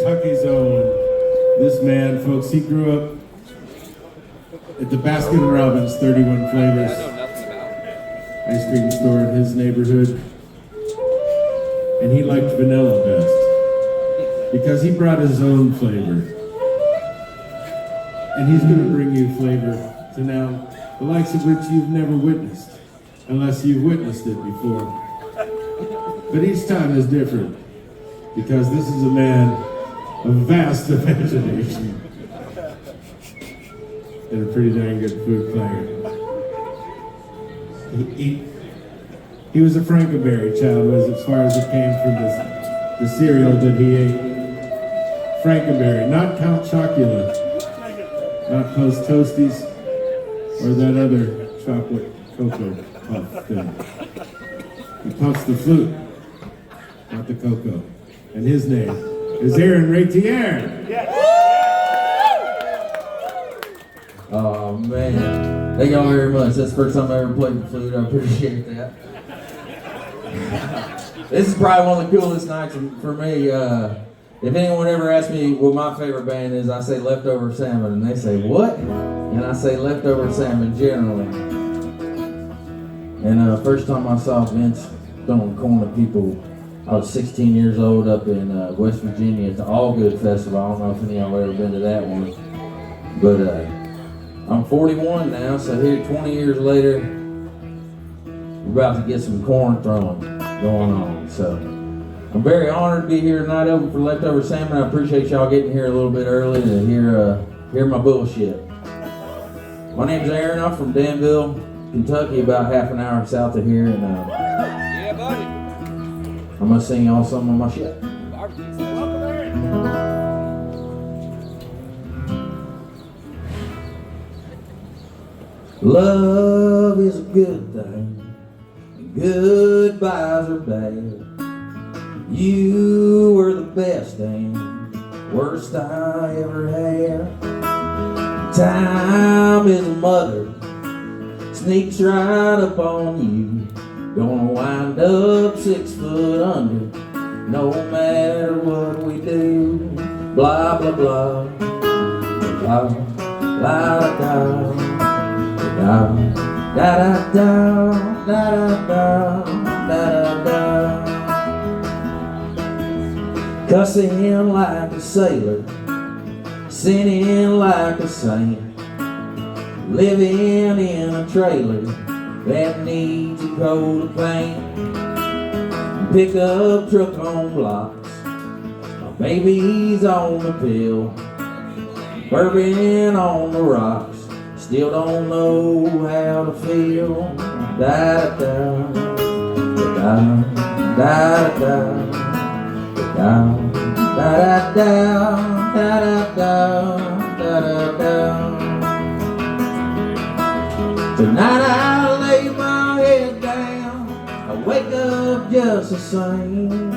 Kentucky's own. This man, folks, he grew up at the Baskin Robbins 31 Flavors ice cream store in his neighborhood. And he liked vanilla best because he brought his own flavor. And he's going to bring you flavor to now the likes of which you've never witnessed, unless you've witnessed it before. But each time is different, because this is a man of vast imagination and a pretty dang good food player. He was a Frankenberry child, was as far as it came from the cereal that he ate. Frankenberry, not Count Chocula, not Post Toasties, or that other chocolate cocoa puff thing. He puffs the flute, not the cocoa. And his name is Aaron Raitiere. Oh man, thank y'all very much. That's the first time I ever played the flute. I appreciate that. This is probably one of the coolest nights for me. If anyone ever asks me what my favorite band is, I say Leftover Salmon, and they say, what? And I say Leftover Salmon generally. And first time I saw Vince throwing corn at people, I was 16 years old up in West Virginia at the All Good Festival. I don't know if any of y'all ever been to that one. But I'm 41 now, so here 20 years later, we're about to get some corn throwing going on. So I'm very honored to be here tonight over for Leftover Salmon. I appreciate y'all getting here a little bit early to hear my bullshit. My name's Aaron. I'm from Danville, Kentucky, about half an hour south of here, and Yeah, buddy. I'm gonna sing y'all some of my shit. Welcome, Aaron. Love is a good thing, and goodbyes are bad. You were the best and worst I ever had. Time is a mother, sneaks right up on you. Gonna wind up 6 foot under, no matter what we do. Blah, blah, blah, blah, blah, blah, da da da da da da da. Cussing like a sailor, sinning like a saint, living in a trailer that needs a coat of paint. Pickup truck on blocks, my baby's on the pill, bourbon on the rocks. Still don't know how to feel. Da da da da da da da da da da da. Tonight I lay my head down, I wake up just the same. I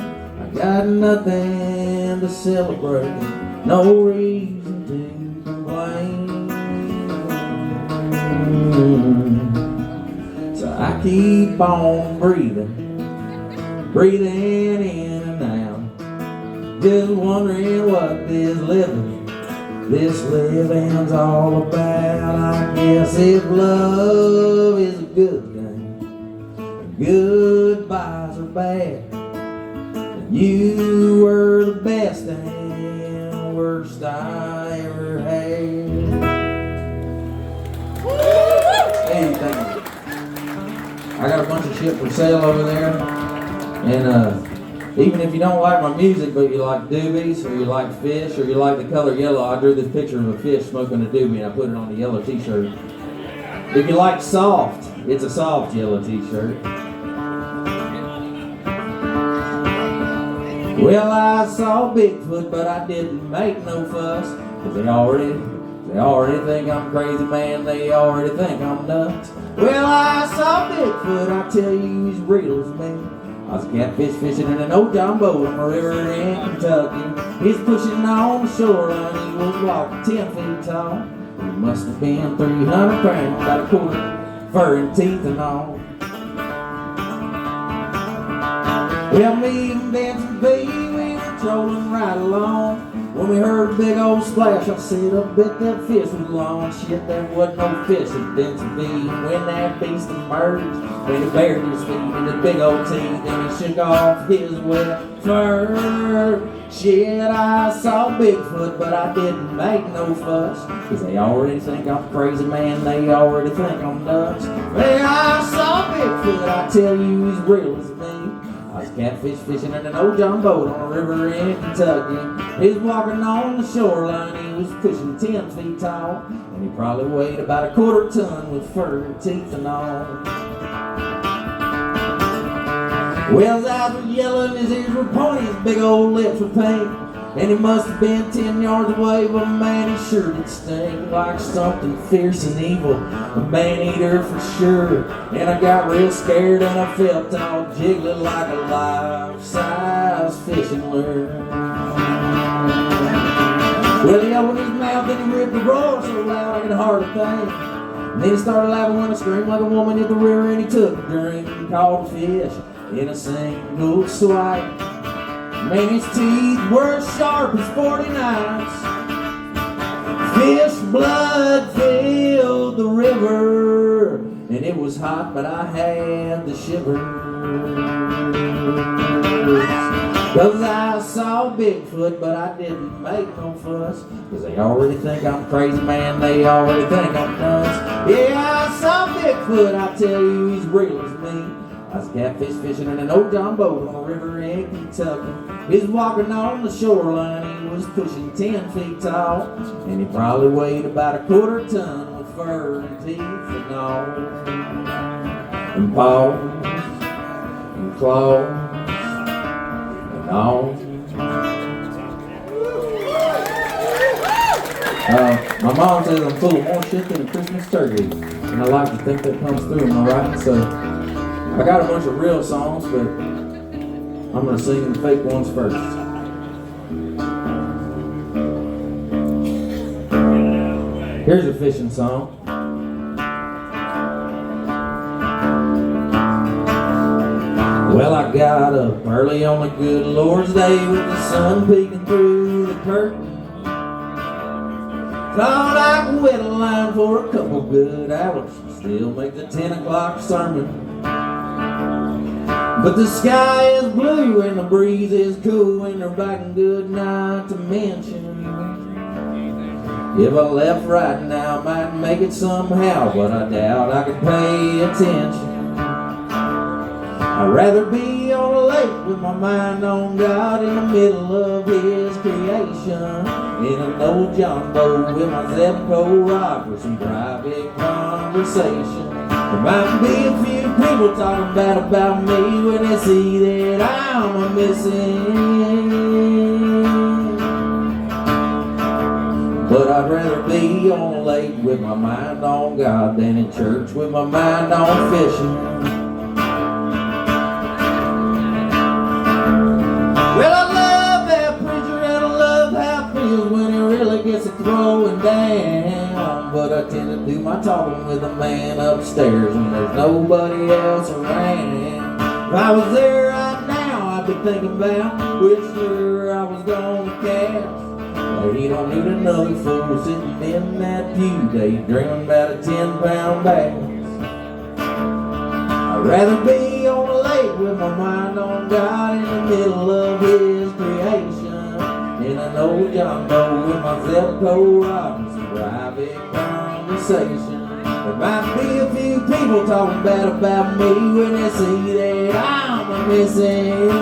got nothing to celebrate, no reason to complain. So I keep on breathing in and out, just wondering what this living's all about. I guess if love is a good thing, goodbyes are bad, and you were the best and worst I ever had. Hey, thank you. I got a bunch of shit for sale over there, and even if you don't like my music, but you like doobies, or you like fish, or you like the color yellow, I drew this picture of a fish smoking a doobie, and I put it on the yellow t-shirt. If you like soft, it's a soft yellow t-shirt. Well, I saw Bigfoot, but I didn't make no fuss, 'cause they already think I'm crazy, man. They already think I'm nuts. Well, I saw Bigfoot, I tell you, he's real as me. I was catfish fishing in an old John boat on a river in Kentucky. He's pushing on the shoreline, he was walking 10 feet tall. He must have been 300 pounds, about a quarter, fur and teeth and all. Well, me and Benson B, we were trolling right along. When we heard a big old splash, I said, I bet that fish was long. Shit, there wasn't no fish, it didn't to be. When that beast emerged, when he bared his feet in the big old teeth, and he shook off his wet fur. Shit, I saw Bigfoot, but I didn't make no fuss, 'cause they already think I'm crazy, man, they already think I'm nuts. Well, I saw Bigfoot, I tell you, he's real as me. I was catfish fishing in an old John boat on a river in Kentucky. He was walking on the shoreline, he was pushing 10 feet tall, and he probably weighed about a quarter ton with fur, teeth and all. Well, his eyes were yellow and his ears were pointy, his big old lips were pink, and he must have been 10 yards away, but man, he sure did stink like something fierce and evil, a man-eater for sure. And I got real scared and I felt all jiggly like a life-size fishing lure. Well, he opened his mouth and he ripped the roar so loud I could hardly think. And then he started laughing when I screamed like a woman at the rear, and he took a drink and caught a fish in a single swipe. Man, his teeth were sharp as 40 knives. Fish blood filled the river, and it was hot, but I had the shivers. 'Cause I saw Bigfoot, but I didn't make no fuss, 'cause they already think I'm crazy, man, they already think I'm nuts. Yeah, I saw Bigfoot, I tell you, he's real as me. I was catfish fishing in an old John boat on a river in Kentucky. He was walking on the shoreline, he was pushing 10 feet tall, and he probably weighed about a quarter ton with fur and teeth and all. And paws and claws and all. My mom says I'm full of more shit than a Christmas turkey, and I like to think that comes through in my writing, so I got a bunch of real songs, but I'm going to sing the fake ones first. Here's a fishing song. Well, I got up early on a good Lord's Day with the sun peeking through the curtain. Thought I could wait a line for a couple good hours, still make the 10 o'clock sermon. But the sky is blue and the breeze is cool and they're biting good, not to mention. If I left right now, I might make it somehow, but I doubt I could pay attention. I'd rather be on a lake with my mind on God in the middle of His creation, in an old John boat with my Zebco rock for some private conversation. There might be a few people talking bad about me when they see that I'm a missing. But I'd rather be on a lake with my mind on God than in church with my mind on fishing. Well, I love that preacher and I love how it feels when he really gets it throwing down. But I tend to do my talking with a man upstairs when there's nobody else around. If I was there right now, I'd be thinking about which lure I was gonna cast. But he don't need another fool sitting in that pew daydreaming about a 10-pound bass. I'd rather be on a lake with my mind on God in the middle of His creation, in an old John boat with my Zebco rock and some private conversation. There might be a few people talking bad about me when they see that I'm a missing.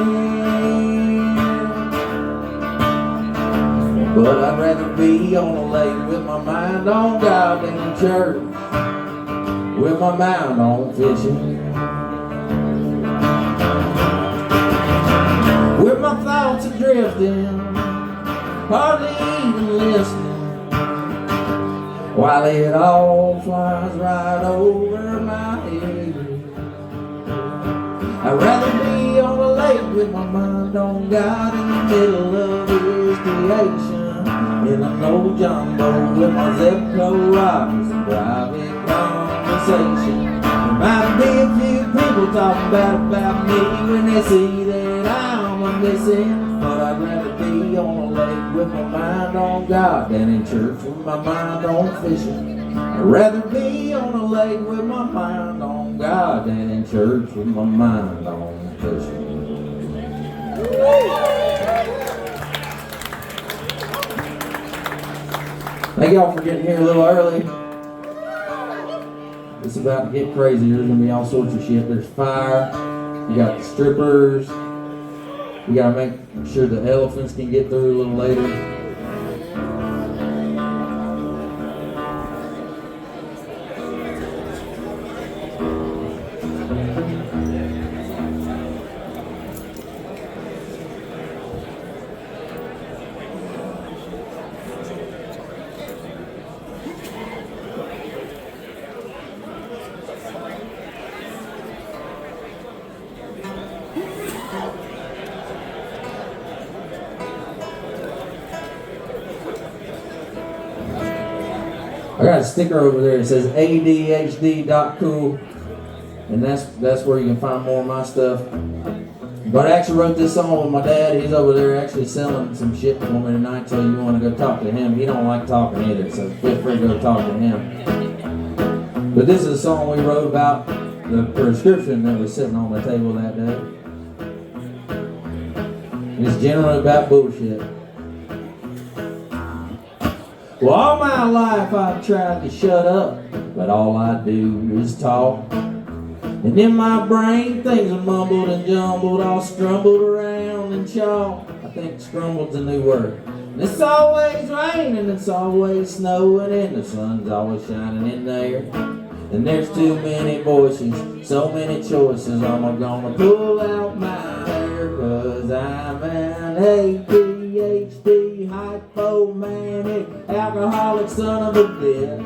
But I'd rather be on a lake with my mind on God than in church with my mind on fishing. With my thoughts adrifting, hardly even listening, while it all flies right over my head. I'd rather be on a lake with my mind on God in the middle of His creation, in an old John boat with my Zebco rock and some private conversation. There might be a few people talking bad about me when they see that I'm a missing, but I'd rather be be on a lake with my mind on God than in church with my mind on fishing. I'd rather be on a lake with my mind on God than in church with my mind on fishing. Thank y'all for getting here a little early. It's about to get crazy. There's gonna be all sorts of shit. There's fire. You got the strippers. We gotta make sure the elephants can get through a little later. I got a sticker over there that says ADHD.cool, and that's where you can find more of my stuff. But I actually wrote this song with my dad. He's over there actually selling some shit for me tonight, so you want to go talk to him. He don't like talking either, so feel free to go talk to him. But this is a song we wrote about the prescription that was sitting on the table that day. It's generally about bullshit. Well, all my life I've tried to shut up, but all I do is talk. And in my brain things are mumbled and jumbled, all scrumbled around and chalk. I think scrumbled's a new word. And it's always raining, it's always snowing, and the sun's always shining in there. And there's too many voices, so many choices, I'm gonna pull out my hair, 'cause I'm an ADHD, hypomanic, alcoholic son of a bitch.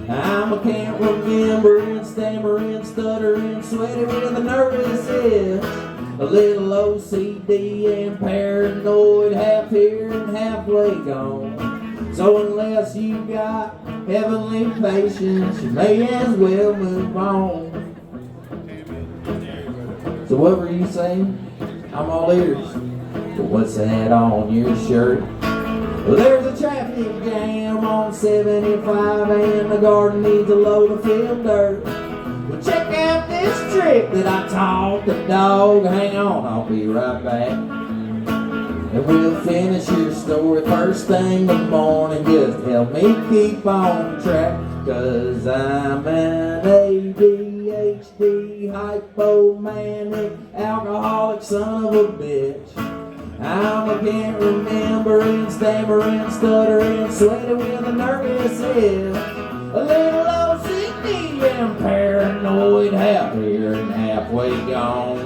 I'm a can't remember and stammering, stuttering, sweaty with a nervous itch. A little OCD and paranoid, half here and halfway gone. So unless you got heavenly patience, you may as well move on. So what were you saying? I'm all ears. But what's that on your shirt? Well, there's a traffic jam on 75 and the garden needs a load of field dirt. Well, check out this trick that I taught the dog. Hang on, I'll be right back. And we'll finish your story first thing in the morning. Just help me keep on track, 'cause I'm an ADHD, hypomanic, alcoholic son of a bitch. I'm a can't remember and stammering, stuttering, sweaty with a nervous itch. A little OCD and paranoid, half here and halfway gone.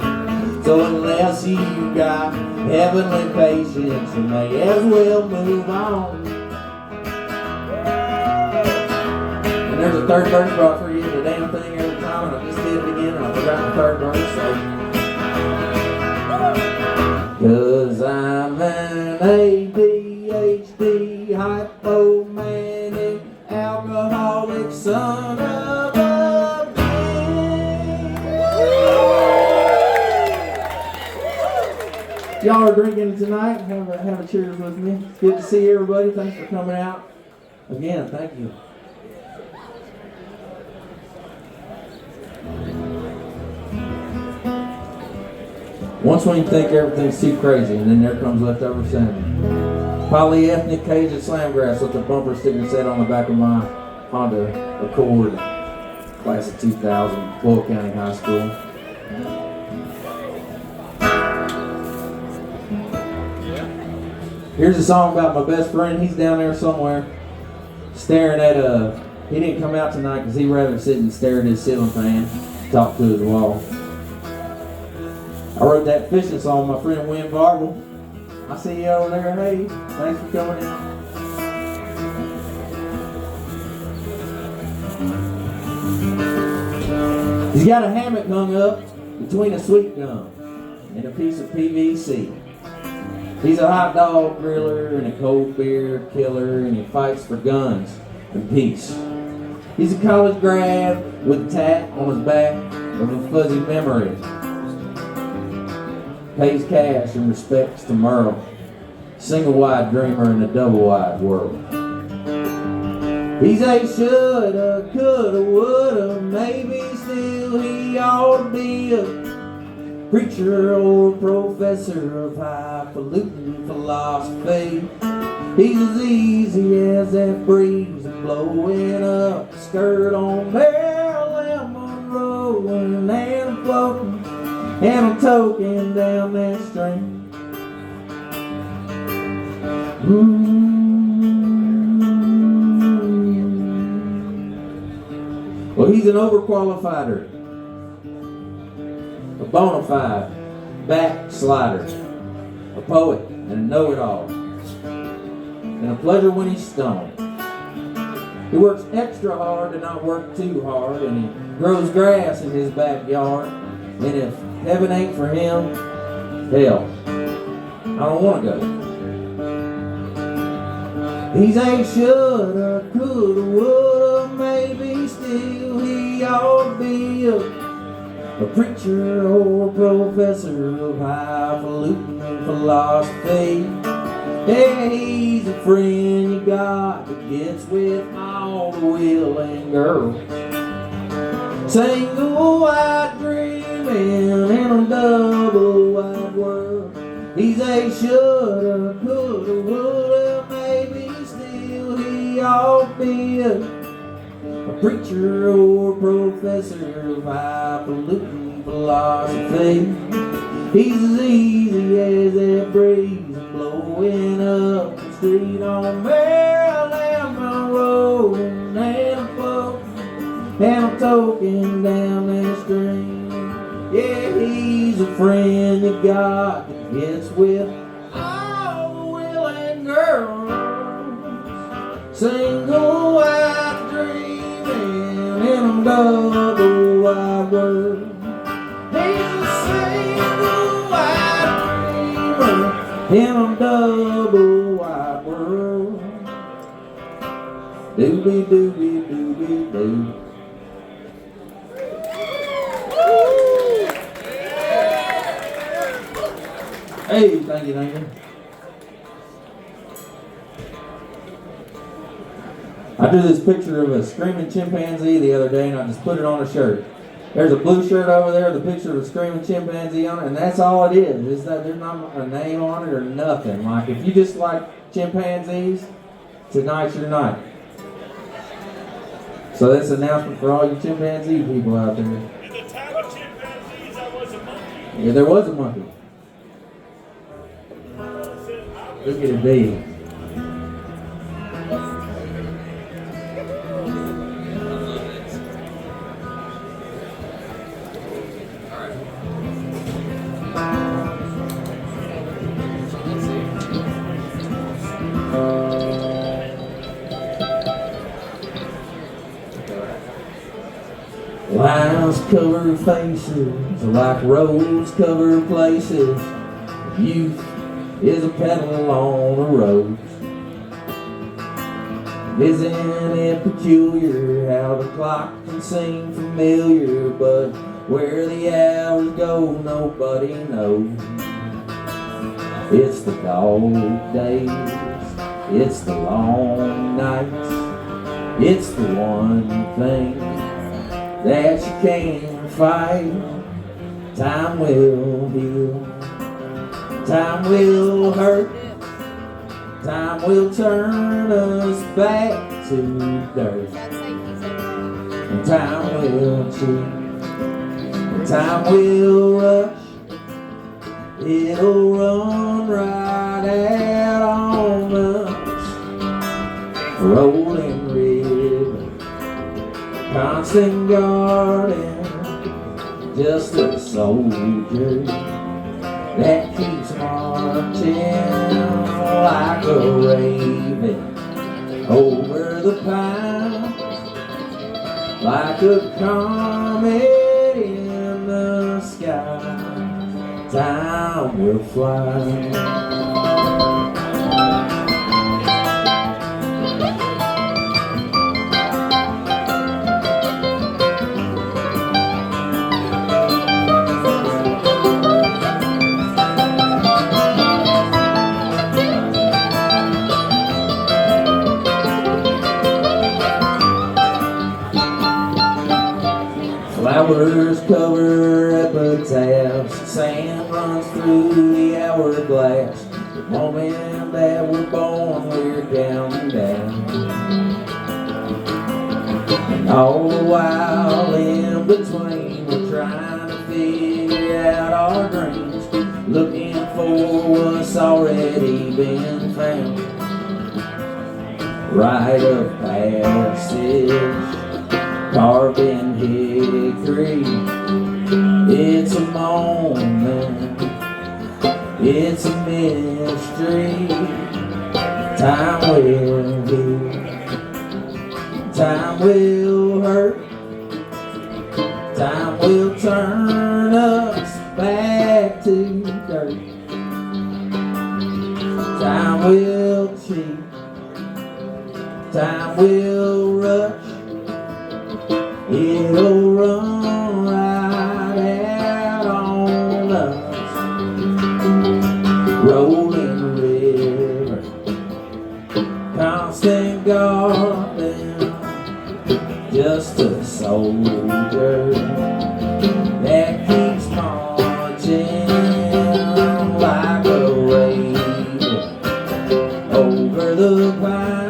So unless you got heavenly patience, you may as well move on. And there's a third verse brought for you, the damn thing every time, and I just did it again, and I forgot the third verse, so. 'Cause I'm an ADHD, hypomanic, alcoholic son of a bitch. Y'all are drinking tonight. Have a cheers with me. It's good to see everybody. Thanks for coming out. Again, thank you. Once when you think everything's too crazy, and then there comes leftover salmon. Polyethnic Cajun Slamgrass with the bumper sticker set on the back of my Honda Accord, class of 2000, Burl County High School. Here's a song about my best friend. He's down there somewhere, staring at he didn't come out tonight because he'd rather sit and stare at his ceiling fan, talk to his wall. I wrote that fishing song with my friend Win Barble. I see you over there. Hey, thanks for coming in. He's got a hammock hung up between a sweet gum and a piece of PVC. He's a hot dog griller and a cold beer killer, and he fights for guns and peace. He's a college grad with a tat on his back of a fuzzy memory. Pays cash and respects to Merle. single-wide dreamer in the double-wide world. He's a shoulda, coulda, woulda, maybe still he ought to be a preacher or professor of highfalutin philosophy. He's as easy as that breeze blowing up the skirt on Marilyn Monroe, and I'm floating and I'm toking down that stream. Well, he's an overqualifieder, a bona fide backslider, a poet and a know-it-all, and a pleasure when he's stoned. He works extra hard to not work too hard, and he grows grass in his backyard. And if heaven ain't for him, hell, I don't want to go. He's a shoulda, coulda, woulda, maybe still he ought to be a preacher or professor of highfalutin philosophy. Yeah, he's a friend you got that gets with all the willing girls. Single wide dreaming in a double wide world. He's a shoulda, coulda, woulda, maybe still he ought to be a preacher or professor of highfalutin philosophy. He's as easy as that breeze blowing up the street on Maryland Road, and I'm floating and I'm toking down that stream. Yeah, he's a friend you got that gets with all the willing girls. Single wide dreaming in a double wide world. He's a single wide dreamer in a double wide world. Doobie doobie doobie doo. Hey, thank you, thank you. I drew this picture of a screaming chimpanzee the other day, and I just put it on a shirt. There's a blue shirt over there, the picture of a screaming chimpanzee on it, and that's all it is. It's that there's not a name on it or nothing. Like, if you just like chimpanzees, tonight's your night. So that's an announcement for all you chimpanzee people out there. In the time of chimpanzees, I was a monkey. Yeah, there was a monkey. Look at it be. Lines cover faces like roads cover places. Youth is a pedal on the road. Isn't it peculiar how the clock can seem familiar, but where the hours go nobody knows. It's the dog days, it's the long nights, it's the one thing that you can't fight. Time will heal, time will hurt, time will turn us back to dirt. And time will cheat, and time will rush, it'll run right out on us. Rolling river, constant guarding, just a soldier that keeps marching like a raven over the pines, like a comet in the sky. Time will fly. Flowers cover epitaphs, sand runs through the hourglass. The moment that we're born, we're counting down. And all the while in between, we're trying to figure out our dreams, looking for what's already been found. Rite of passage, carved in hickory. It's a moment, it's a mystery. Time will heal, time will hurt, time will turn us back to dirt. Time will cheat, time will rush. It'll run right out on us. Rolling river, constant garden, just a soldier that keeps marching like a raven over the pine,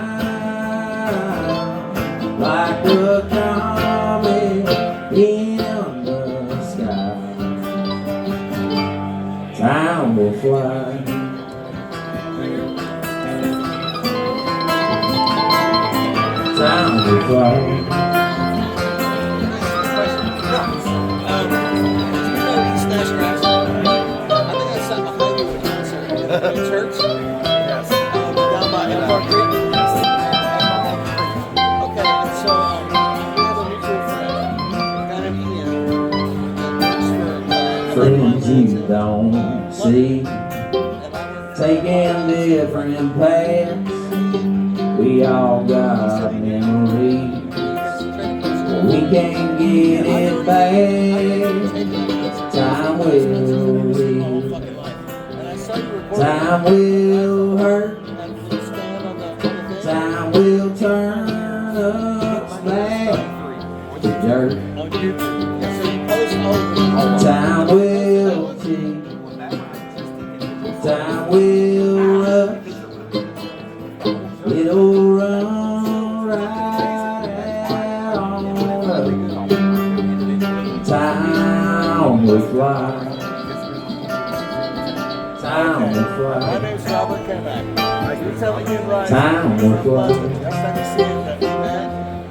like a in the sky. Time will fly. Time will fly. Church? Yes. Down by Empire Creek? Okay, and so we have a mutual friend, a guy named Ian, that works for Friends you don't see, taking different paths. We all got memories, we can't get it back. Time will heal, time will hurt, time will turn us back to dirt. Time will cheat, time will rush. It'll run right out on us. Time will fly. Time will fly. My name's Robert Kamak. You're telling me right. Time will fly. Next time you see him, that we met,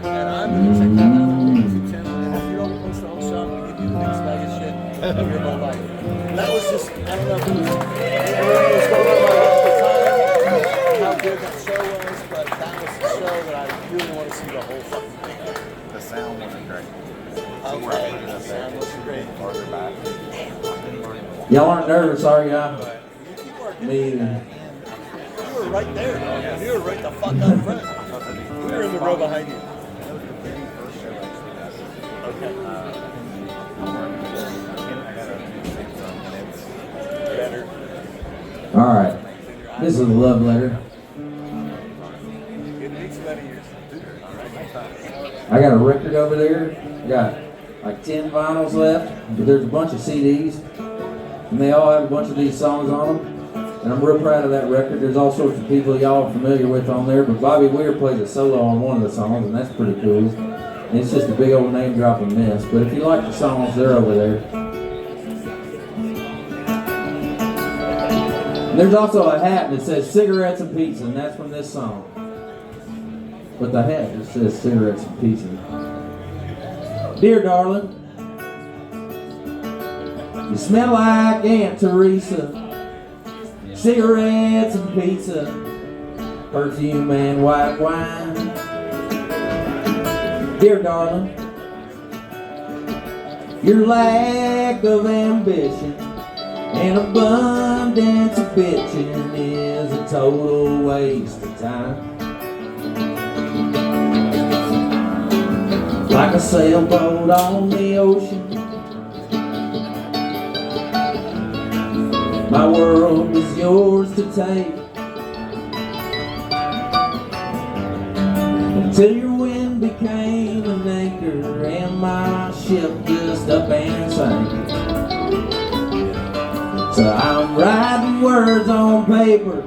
and I'm going to check that out on YouTube channel. And if you don't post the whole song, we give you the biggest bag of shit of your whole life. And that was just, I don't know if it was, everything was going on at the time, how good that show was, but that was the show that I really want to see the whole fucking thing of. The sound wasn't great. Okay, the sound wasn't great. Farther back. Y'all aren't nervous, are ya? You were, Me either. you were right there, bro. You were right the fuck up front. We were in the row behind you. Okay. Better. All right. This is a love letter. It takes about a year. I got a record over there. I got like 10 vinyls left, but there's a bunch of CDs, and they all have a bunch of these songs on them. And I'm real proud of that record. There's all sorts of people y'all are familiar with on there, but Bobby Weir plays a solo on one of the songs, and that's pretty cool. And it's just a big old name dropping mess. But if you like the songs, they're over there. And there's also a hat that says cigarettes and pizza, and that's from this song. But the hat just says cigarettes and pizza. Dear darling, you smell like Aunt Teresa, cigarettes and pizza, perfume and white wine. Dear darling, your lack of ambition and abundance of bitching is a total waste of time. Like a sailboat on the ocean, my world is yours to take. And Till your wind became an anchor and my ship just up and sank. So I'm writing words on paper,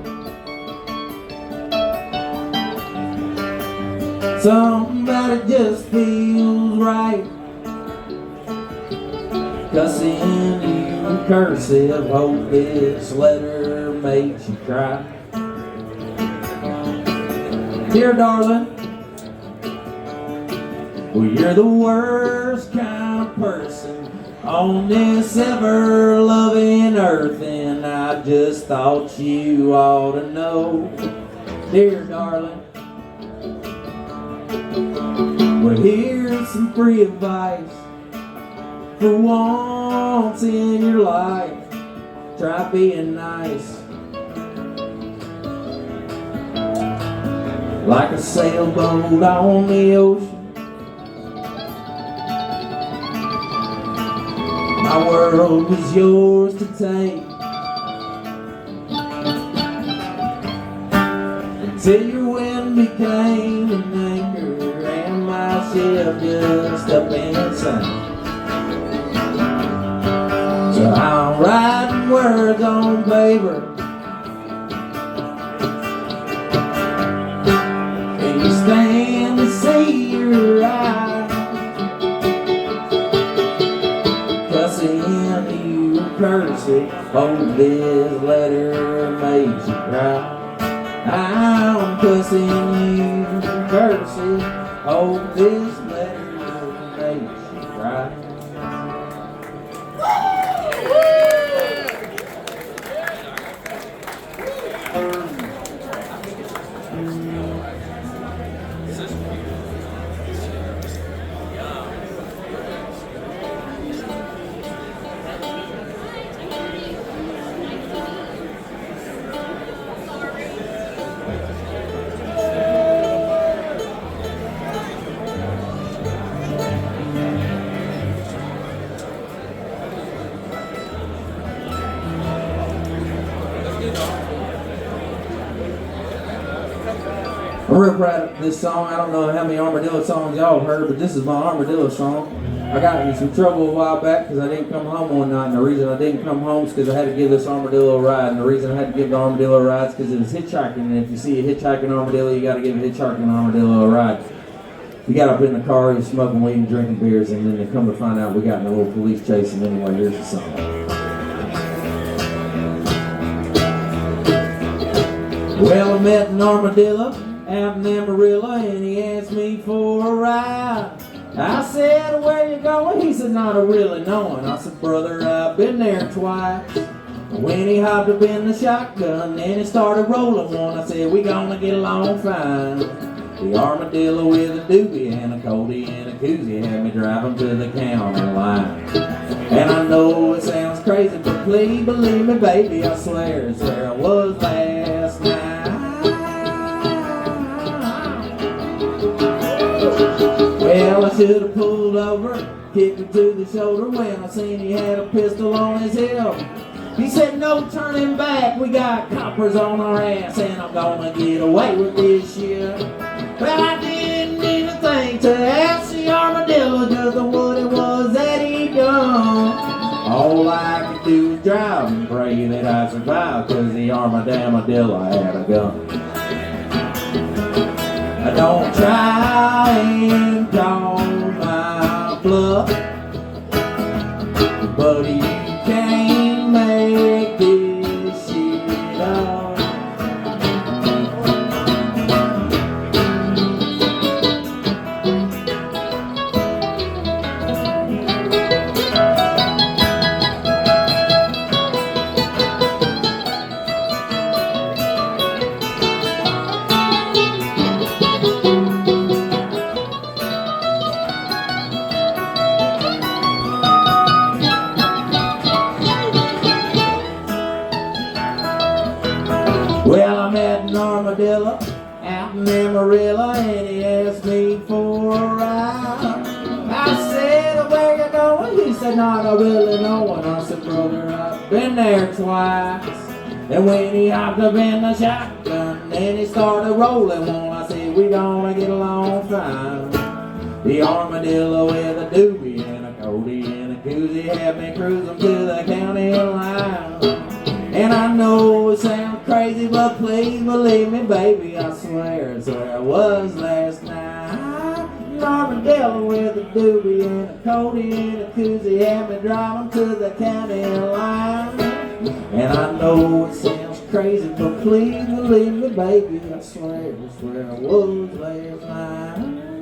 something about it just feels right. Cussing you cursive, hope this letter makes you cry. Dear darling, well, you're the worst kind of person on this ever-loving earth, and I just thought you ought to know. Dear darling, well, here's some free advice. For once in your life, try being nice. Like a sailboat on the ocean, my world was yours to take. Until your wind became an anchor and my ship just up and sank. So I'm writing words on paper, and you stand to see your eyes. Cussing you cursive, hope this letter makes you cry. I'm cussing you cursive, hope this letter makes you cry. I'm real proud of this song. I don't know how many Armadillo songs y'all have heard, but this is my Armadillo song. I got in some trouble a while back because I didn't come home one night, and the reason I didn't come home is because I had to give this armadillo a ride, and the reason I had to give the armadillo a ride is because it was hitchhiking, and if you see a hitchhiking armadillo, you got to give a hitchhiking armadillo a ride. He got up in the car, he was smoking weed and drinking beers, and then they come to find out we got in a little police chase, and anyway, here's the song. Well, I met an armadillo out in Amarillo, and he asked me for a ride. I said, where you going? He said, not a really knowing. I said, brother, I've been there twice. When he hopped up in the shotgun, and he started rolling one, I said, we gonna get along fine. The armadillo with a doobie and a coldie and a koozie had me driving to the county line. And I know it sounds crazy, but please believe me, baby, I swear it's where I was last night. Well, I should have pulled over, kicked him to the shoulder when I seen he had a pistol on his hip. He said, no turning back, we got coppers on our ass, and I'm gonna get away with this shit. Well, I didn't even think to ask the armadillo just what it was that he done. All I could do was drive and pray that I survived, cause the armadillo had a gun. I don't try and call my bluff, but you can't make this shit up. Well, I met an armadillo out in Amarillo, and he asked me for a ride. I said, where you going? He said, not a really knowing. I said, brother, I've been there twice. And when he hopped up in the shotgun, and he started rolling one, I said, we gonna get along fine. The armadillo with a doobie and a Cody and a koozie had me cruising to the county line. And I know it sounds crazy, but please believe me, baby, I swear it's where I was last night. An armadillo with a doobie and a Cody and a koozie had me driving to the county line. And I know it sounds crazy, but please believe me, baby, I swear it's where I was last night.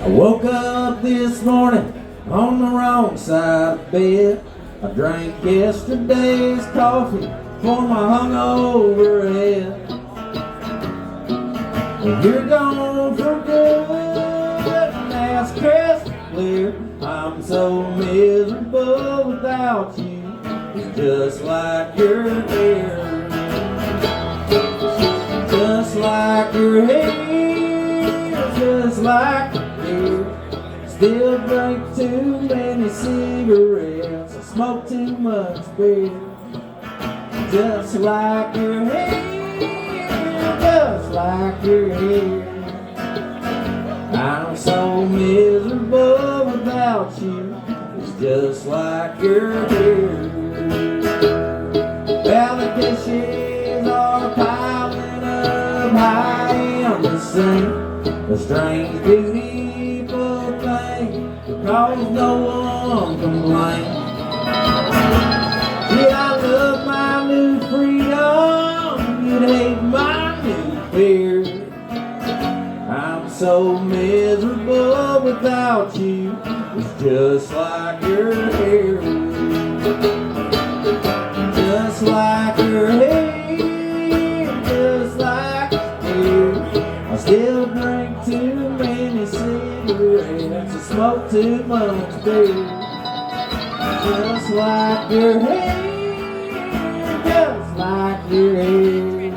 I woke up this morning on the wrong side of bed. I drank yesterday's coffee for my hungover head. And you're gone for good, and that's crystal clear. I'm so miserable without you. It's just like you're here, just like you're here, just like you're here. Still drink too many cigarettes, I smoke too much beer. Just like you're here, just like you're here. I'm so miserable without you. It's just like you're here. Well, the dishes are piling up high in the sink. A strange, beautiful thing, cause no one complains. Yeah, I love my new freedom, you'd hate my new fear. I'm so miserable without you. It's just like you're here, just like you're here, just like you're here. I still drink too many cigarettes, I smoke too much beer. Just like you're here, just like you're here.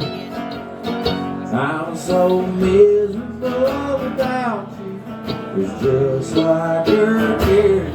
I'm so miserable without you. It's just like you're here.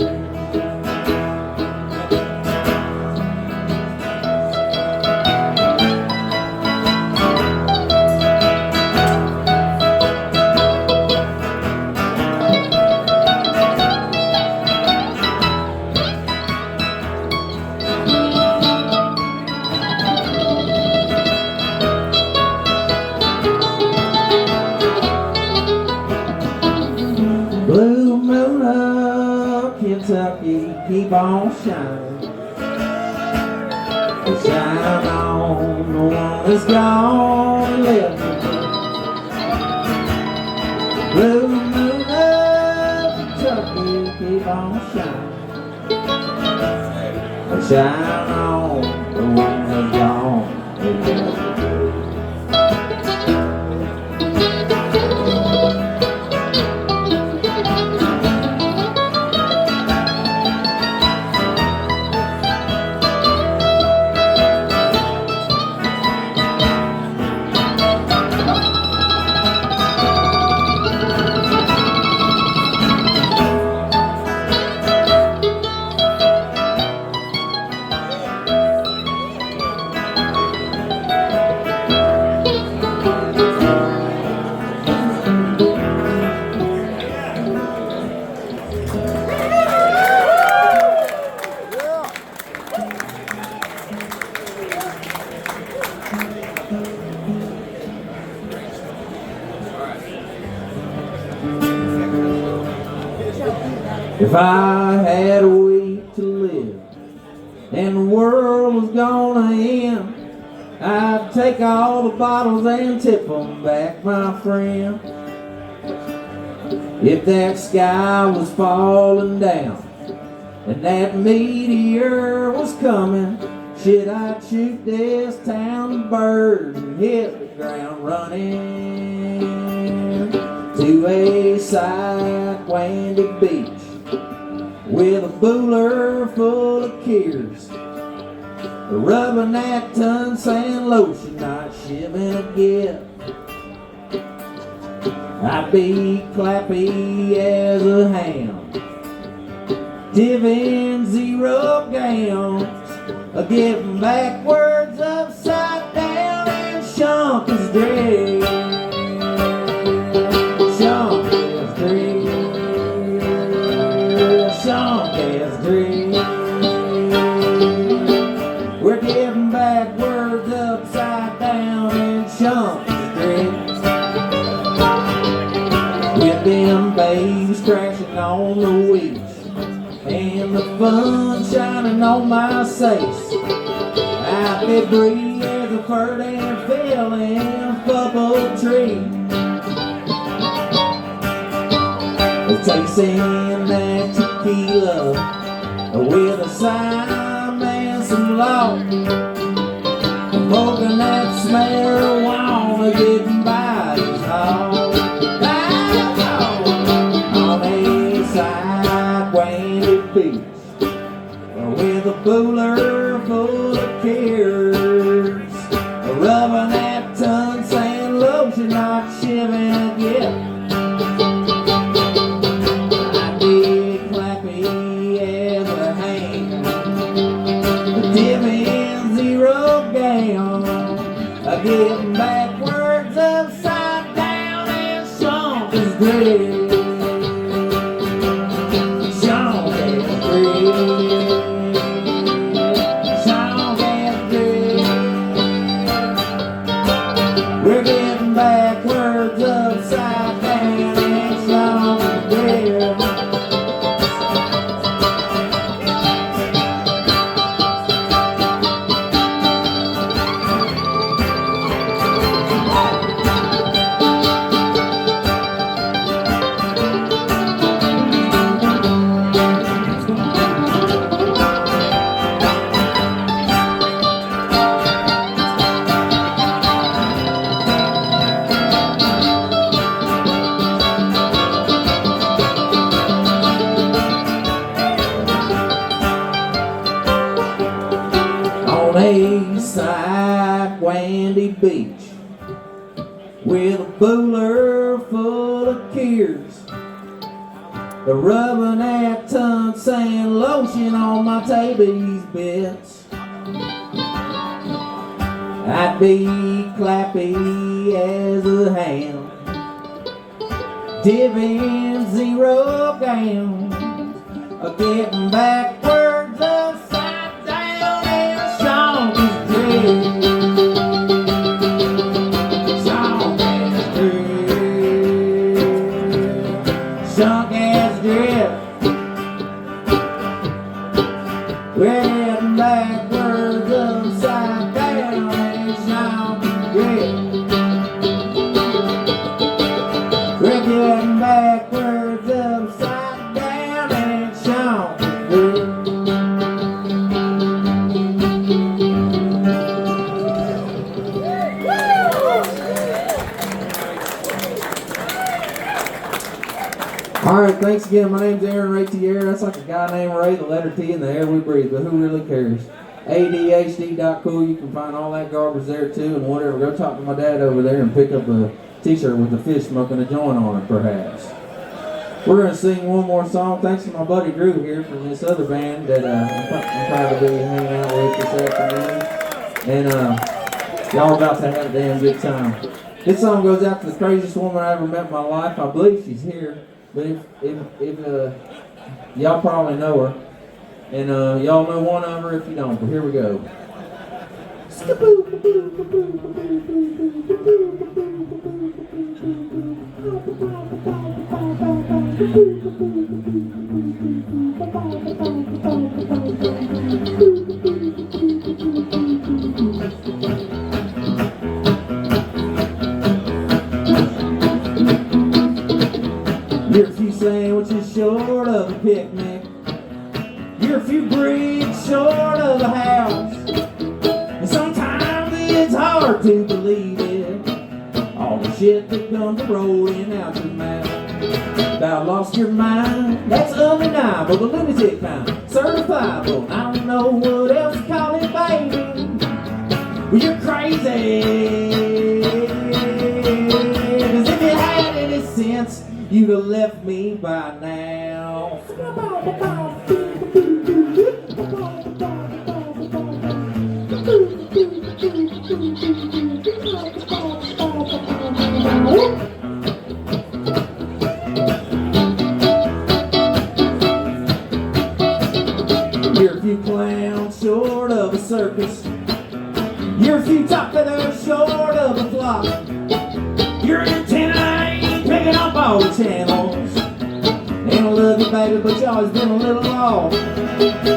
Blue moon up, Kentucky, keep on shining. Shine on the one that's gone and left me. Blue moon up, Kentucky, keep on shining. Shine on the one that's gone and left me. If I had a week to live and the world was gonna end, I'd take all the bottles and tip them back, my friend. If that sky was falling down and that meteor was coming, Should I shoot this town of birds and hit the ground running to a side windy beach with a booler full of tears, rubbing that ton sand lotion, not shivving a gift? I'd be clappy as a ham, divvying zero gowns, giving backwards upside down and shunk his dream. Shunk his dream. Shunk his dream. We're giving backwards upside down and shunk his dream. With them babes crashing on the wheels and the fun shining on my face, I'd be free as a Ferdinand fell in a bubble tree. Tasting that tequila with a Simon and some law, smoking that marijuana, getting by his hall. On a side windy beach with a booler full of tears, rubbing that ton sand lotion, not shivving a gift. I'd be clappy as a ham, divvying zero gown, getting backwards upside down and shunk his dream. We're getting backwards upside down and shunk his dream. On a side windy beach with a booler full of tears, rubbing that ton sand lotion on my taby's bits, I'd be clappy as a ham, divvying zero gowns, getting backwards upside down and shunk his dream. Shunk his dream. Shunk his dream. We're getting backwards upside down and shunk his dream. We're getting backwards upside down and shunk his dream. Alright, thanks again. My name's Aaron Raitiere. That's like a guy named Ray, the letter T in the air we breathe, but who really cares? ADHD.cool. You can find all that garbage there too and whatever. Go talk to my dad over there and pick up a t-shirt with a fish smoking a joint on it, perhaps. We're going to sing one more song. Thanks to my buddy Drew here from this other band that I'm proud to be hanging out with this afternoon. And y'all are about to have a damn good time. This song goes out to the craziest woman I ever met in my life. I believe she's here. But if y'all probably know her. And y'all know one of her if you don't. But here we go. You're a few sandwiches short of a picnic. You're a few bricks short of a house. it's hard to believe it. All the shit that comes rolling out your mouth. About lost your mind, that's undeniable. The lunatic kind, certifiable. I don't know what else to call it, baby. Well, you're crazy. 'Cause if you had any sense, you'd have left me by now. You're a few clowns short of a circus. You're a few top feathers short of a flock. Your antenna ain't picking up all the channels. And I love you, baby, but you always been a little off.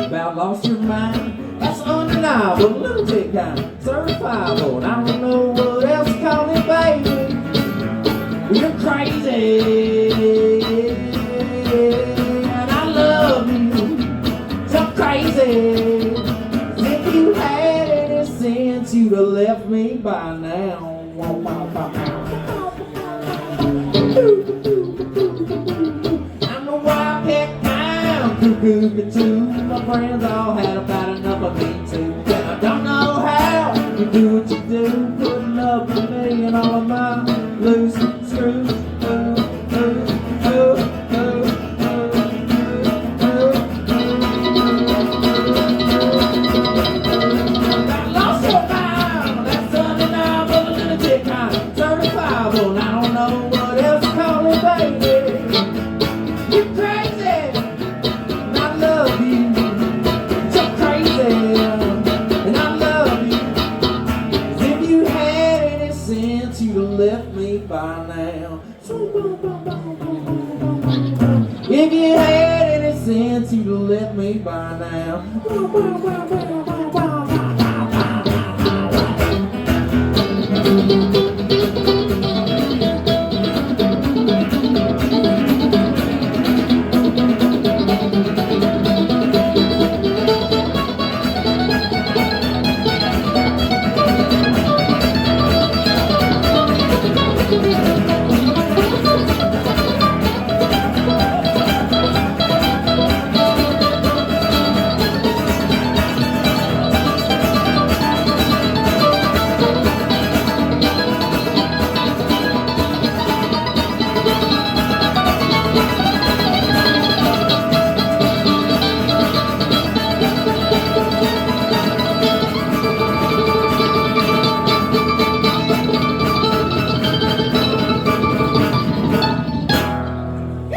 About lost your mind, that's undeniable. Lunatic kind, certifiable. And I don't know what else to call it, baby. You're crazy, and I love you. So crazy. If you had any sense, you'd have left me by now. I'm the wild cat kind, cuckoo. My friends all had about enough of me too. And I don't know how you do what you do, putting up with me and all of my loose screws. If you had any sense, you'd have left me by now.